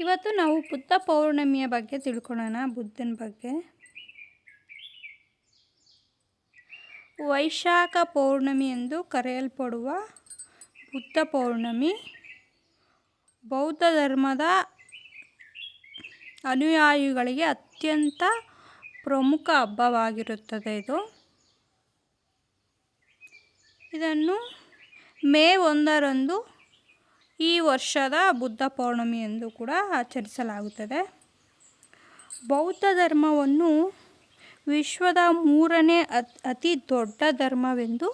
ಇವತ್ತು ನಾವು ಬುದ್ಧ ಪೌರ್ಣಮಿಯ ಬಗ್ಗೆ ತಿಳ್ಕೊಳ್ಳೋಣ. ಬುದ್ಧನ ಬಗ್ಗೆ. ವೈಶಾಖ ಪೌರ್ಣಮಿ ಎಂದು ಕರೆಯಲ್ಪಡುವ ಬುದ್ಧ ಪೌರ್ಣಮಿ ಬೌದ್ಧ ಧರ್ಮದ ಅನುಯಾಯಿಗಳಿಗೆ ಅತ್ಯಂತ ಪ್ರಮುಖ ಹಬ್ಬವಾಗಿರುತ್ತದೆ. ಇದನ್ನು ಮೇ 1ರಂದು ಈ ವರ್ಷದ ಬುದ್ಧ ಪೌರ್ಣಮಿ ಎಂದು ಕೂಡ ಆಚರಿಸಲಾಗುತ್ತದೆ. ಬೌದ್ಧ ಧರ್ಮವನ್ನು ವಿಶ್ವದ 3ನೇ ಅತಿ ದೊಡ್ಡ ಧರ್ಮವೆಂದು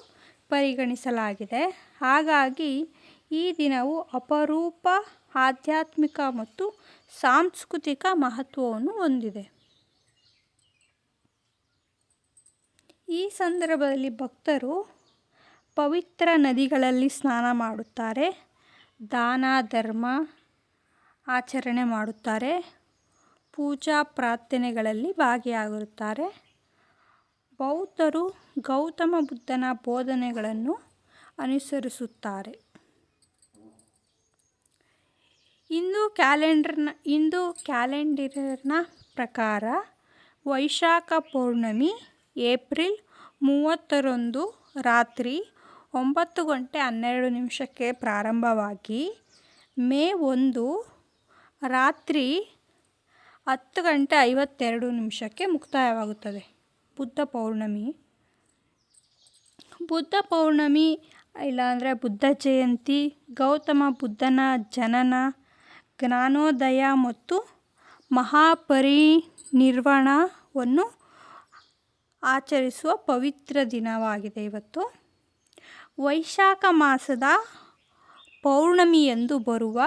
ಪರಿಗಣಿಸಲಾಗಿದೆ. ಹಾಗಾಗಿ ಈ ದಿನವು ಅಪರೂಪ ಆಧ್ಯಾತ್ಮಿಕ ಮತ್ತು ಸಾಂಸ್ಕೃತಿಕ ಮಹತ್ವವನ್ನು ಹೊಂದಿದೆ. ಈ ಸಂದರ್ಭದಲ್ಲಿ ಭಕ್ತರು ಪವಿತ್ರ ನದಿಗಳಲ್ಲಿ ಸ್ನಾನ ಮಾಡುತ್ತಾರೆ, ದಾನ ಧರ್ಮ ಆಚರಣೆ ಮಾಡುತ್ತಾರೆ, ಪೂಜಾ ಪ್ರಾರ್ಥನೆಗಳಲ್ಲಿ ಭಾಗಿಯಾಗುತ್ತಾರೆ. ಬೌದ್ಧರು ಗೌತಮ ಬುದ್ಧನ ಬೋಧನೆಗಳನ್ನು ಅನುಸರಿಸುತ್ತಾರೆ. ಹಿಂದೂ ಕ್ಯಾಲೆಂಡರಿನ ಪ್ರಕಾರ ವೈಶಾಖ ಪೌರ್ಣಮಿ ಏಪ್ರಿಲ್ 30ರಂದು ರಾತ್ರಿ 9:12 ಪ್ರಾರಂಭವಾಗಿ ಮೇ 1 ರಾತ್ರಿ 10:52 ಮುಕ್ತಾಯವಾಗುತ್ತದೆ. ಬುದ್ಧ ಪೌರ್ಣಮಿ ಇಲ್ಲಾಂದರೆ ಬುದ್ಧ ಜಯಂತಿ ಗೌತಮ ಬುದ್ಧನ ಜನನ, ಜ್ಞಾನೋದಯ ಮತ್ತು ಮಹಾಪರಿನಿರ್ವಾಣವನ್ನು ಆಚರಿಸುವ ಪವಿತ್ರ ದಿನವಾಗಿದೆ. ಇವತ್ತು ವೈಶಾಖ ಮಾಸದ ಪೌರ್ಣಮಿಯಂದು ಬರುವ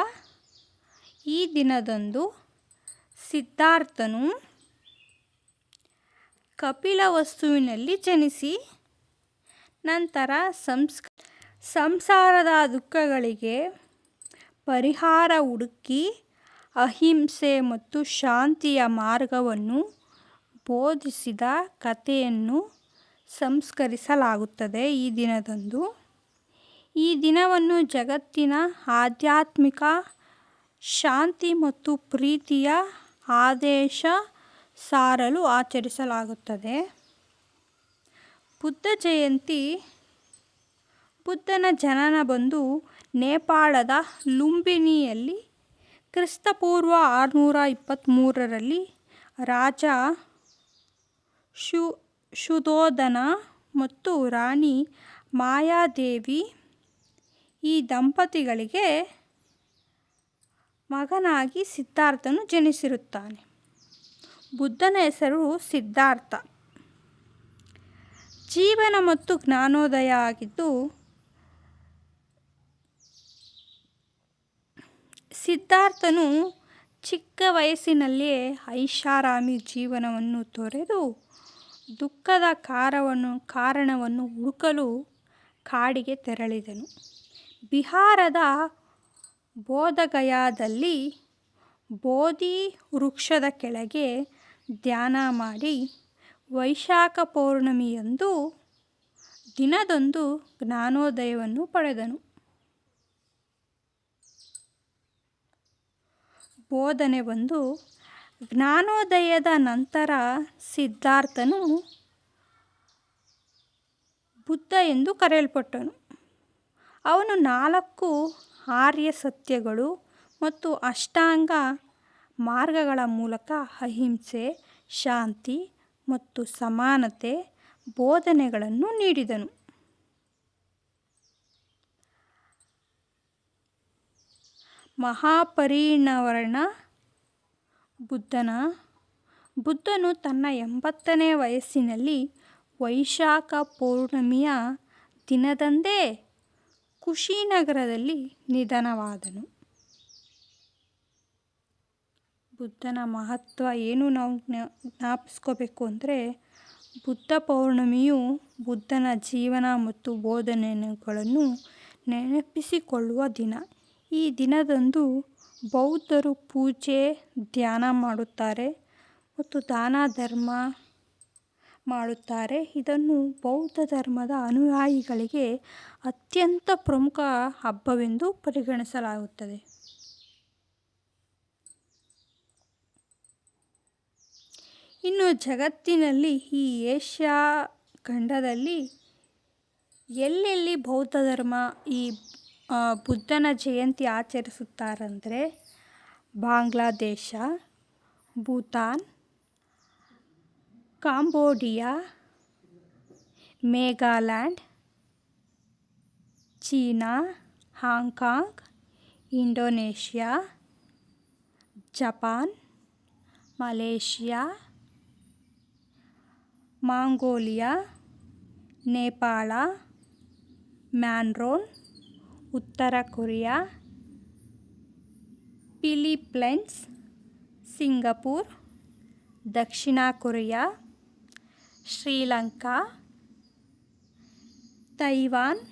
ಈ ದಿನದಂದು ಸಿದ್ಧಾರ್ಥನು ಕಪಿಲವಸ್ತುವಿನಲ್ಲಿ ಜನಿಸಿ ನಂತರ ಸಂಸಾರದ ದುಃಖಗಳಿಗೆ ಪರಿಹಾರ ಹುಡುಕಿ ಅಹಿಂಸೆ ಮತ್ತು ಶಾಂತಿಯ ಮಾರ್ಗವನ್ನು ಬೋಧಿಸಿದ ಕಥೆಯನ್ನು ಸಂಸ್ಕರಿಸಲಾಗುತ್ತದೆ. ಈ ದಿನವನ್ನು ಜಗತ್ತಿನ ಆಧ್ಯಾತ್ಮಿಕ ಶಾಂತಿ ಮತ್ತು ಪ್ರೀತಿಯ ಆದೇಶ ಸಾರಲು ಆಚರಿಸಲಾಗುತ್ತದೆ. ಬುದ್ಧ ಜಯಂತಿ ಬುದ್ಧನ ಜನನ ಬಂದು ನೇಪಾಳದ ಲುಂಬಿನಿಯಲ್ಲಿ ಕ್ರಿಸ್ತಪೂರ್ವ 623ರಲ್ಲಿ ರಾಜ ಶುದ್ಧೋಧನ ಮತ್ತು ರಾಣಿ ಮಾಯಾದೇವಿ ಈ ದಂಪತಿಗಳಿಗೆ ಮಗನಾಗಿ ಸಿದ್ಧಾರ್ಥನು ಜನಿಸಿರುತ್ತಾನೆ. ಬುದ್ಧನ ಹೆಸರು ಸಿದ್ಧಾರ್ಥ. ಜೀವನ ಮತ್ತು ಜ್ಞಾನೋದಯ ಆಗಿದ್ದು ಸಿದ್ಧಾರ್ಥನು ಚಿಕ್ಕ ವಯಸ್ಸಿನಲ್ಲಿಯೇ ಐಷಾರಾಮಿ ಜೀವನವನ್ನು ತೊರೆದು ದುಃಖದ ಕಾರಣವನ್ನು ಹುಡುಕಲು ಕಾಡಿಗೆ ತೆರಳಿದನು. ಬಿಹಾರದ ಬೋಧಗಯಾದಲ್ಲಿ ಬೋಧಿ ವೃಕ್ಷದ ಕೆಳಗೆ ಧ್ಯಾನ ಮಾಡಿ ವೈಶಾಖ ಪೌರ್ಣಮಿಯಂದು ದಿನದಂದು ಜ್ಞಾನೋದಯವನ್ನು ಪಡೆದನು. ಬೋಧನೆ ಬಂದು ಜ್ಞಾನೋದಯದ ನಂತರ ಸಿದ್ಧಾರ್ಥನು ಬುದ್ಧ ಎಂದು ಕರೆಯಲ್ಪಟ್ಟನು. ಅವನು 4 ಆರ್ಯ ಸತ್ಯಗಳು ಮತ್ತು ಅಷ್ಟಾಂಗ ಮಾರ್ಗಗಳ ಮೂಲಕ ಅಹಿಂಸೆ, ಶಾಂತಿ ಮತ್ತು ಸಮಾನತೆ ಬೋಧನೆಗಳನ್ನು ನೀಡಿದನು. ಮಹಾಪರಿನಿರ್ವಾಣ ಬುದ್ಧನು ತನ್ನ 80ನೇ ವಯಸ್ಸಿನಲ್ಲಿ ವೈಶಾಖ ಪೌರ್ಣಮಿಯ ದಿನದಂದೇ ಕುಶಿನಗರದಲ್ಲಿ ನಿಧನವಾದನು. ಬುದ್ಧನ ಮಹತ್ವ ಏನು ನಾವು ಜ್ಞಾಪಿಸ್ಕೋಬೇಕು ಅಂದರೆ, ಬುದ್ಧ ಪೌರ್ಣಮಿಯು ಬುದ್ಧನ ಜೀವನ ಮತ್ತು ಬೋಧನೆಗಳನ್ನು ನೆನಪಿಸಿಕೊಳ್ಳುವ ದಿನ. ಈ ದಿನದಂದು ಬೌದ್ಧರು ಪೂಜೆ, ಧ್ಯಾನ ಮಾಡುತ್ತಾರೆ ಮತ್ತು ದಾನ ಧರ್ಮ ಮಾಡುತ್ತಾರೆ. ಇದನ್ನು ಬೌದ್ಧ ಧರ್ಮದ ಅನುಯಾಯಿಗಳಿಗೆ ಅತ್ಯಂತ ಪ್ರಮುಖ ಹಬ್ಬವೆಂದು ಪರಿಗಣಿಸಲಾಗುತ್ತದೆ. ಇನ್ನು ಜಗತ್ತಿನಲ್ಲಿ ಈ ಏಷ್ಯಾ ಖಂಡದಲ್ಲಿ ಎಲ್ಲೆಲ್ಲಿ ಬೌದ್ಧ ಧರ್ಮ ಈ ಬುದ್ಧನ ಜಯಂತಿ ಆಚರಿಸುತ್ತಾರಂದರೆ ಬಾಂಗ್ಲಾದೇಶ, ಭೂತಾನ್, ಕಾಂಬೋಡಿಯಾ, ಮೇಘಾಲ್ಯಾಂಡ್, China, Hong Kong, Indonesia, Japan, Malaysia, Mongolia, Nepal, Myanmar, ಉತ್ತರ ಕೊರಿಯಾ, ಫಿಲಿಪ್ಪೈನ್ಸ್, ಸಿಂಗಪೂರ್, ದಕ್ಷಿಣ Korea, Sri Lanka, Taiwan,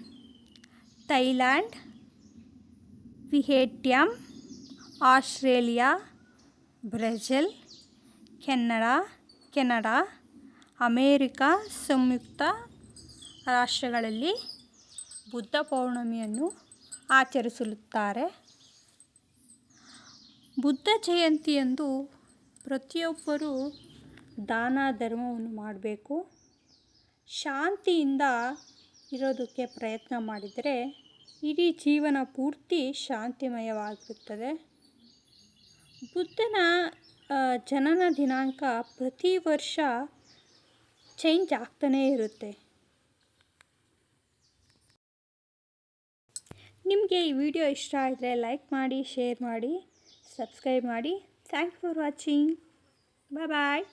Thailand, Vietnam, Australia, Brazil, Canada, America ಸಂಯುಕ್ತ ರಾಷ್ಟ್ರಗಳಲ್ಲಿ ಬುದ್ಧ ಪೌರ್ಣಮಿಯನ್ನು ಆಚರಿಸುತ್ತಾರೆ. ಬುದ್ಧ ಜಯಂತಿಯಂದು ಪ್ರತಿಯೊಬ್ಬರೂ ದಾನ ಧರ್ಮವನ್ನು ಮಾಡಬೇಕು. ಶಾಂತಿಯಿಂದ ಇರೋದಕ್ಕೆ ಪ್ರಯತ್ನ ಮಾಡಿದರೆ ಇಡೀ ಜೀವನ ಪೂರ್ತಿ ಶಾಂತಿಮಯವಾಗಿರುತ್ತದೆ. ಬುದ್ಧನ ಜನನ ದಿನಾಂಕ ಪ್ರತಿ ವರ್ಷ ಚೇಂಜ್ ಆಗ್ತಾನೇ ಇರುತ್ತೆ. ನಿಮಗೆ ಈ ವಿಡಿಯೋ ಇಷ್ಟ ಆದರೆ ಲೈಕ್ ಮಾಡಿ, ಶೇರ್ ಮಾಡಿ, ಸಬ್ಸ್ಕ್ರೈಬ್ ಮಾಡಿ. Thanks for watching. ಬಾಯ್.